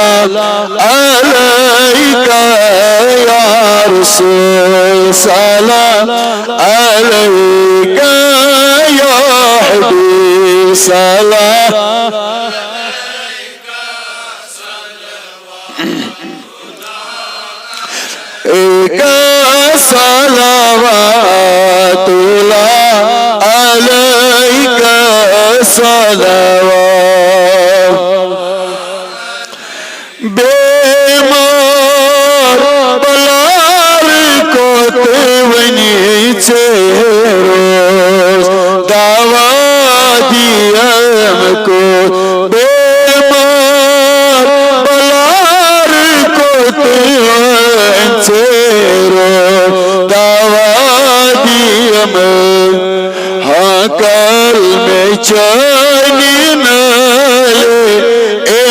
سلام عليك يا رسول سلام عليك يا حبيب سلام عليك صلوات الله عليك صلوات بیمار بلار کو تونی چیروز دعوا دیم کو بیمار بلار کو تونی چیروز دعوا دیم ہاں کل میں چانی نالے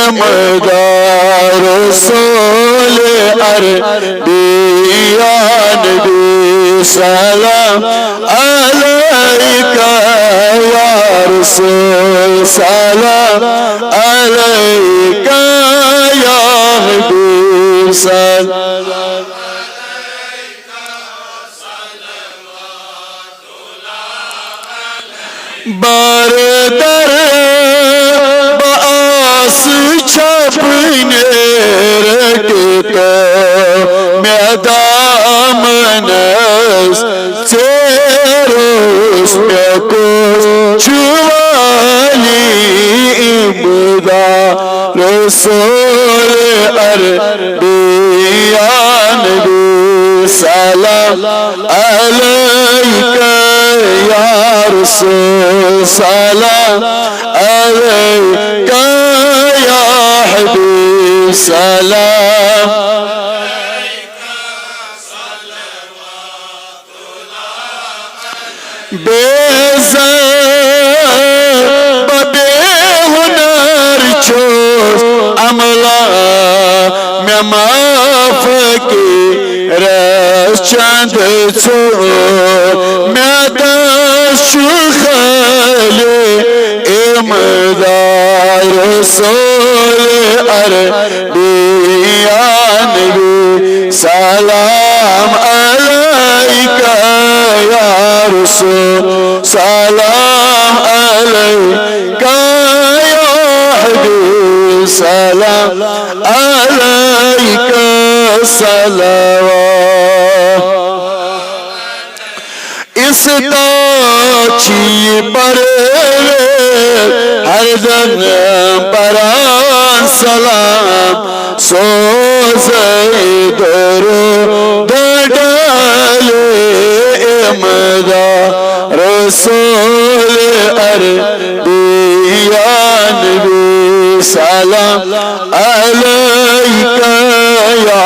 امدار رسول عربی نبی سلام عليك يا رسول سلام عليك يا حبيب سلام بردر باس چھپنے رکھتا میدام نس چیروس میں کچھ والی امدا رسول عربی نبی سلام عليك يا رسول سلام عليك يا حبيب سلام بزن ببی هنر چوز عملا مما فکر چند چوز میدش خالی امدار رسول عربی نبی سلام عليك يا رسول سلام عليك يا حبيب سلام عليك صلوات استاچی پر ہر دن بران سلام سوزے درود ڈالے امدا رسول عربی نبی سلام عليك يا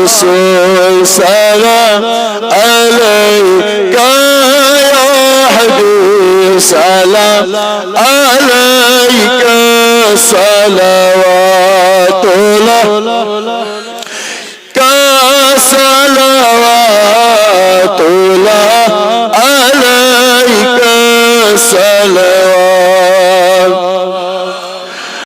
رسول سلام عليك يا حبيب سلام عليك صلوات الله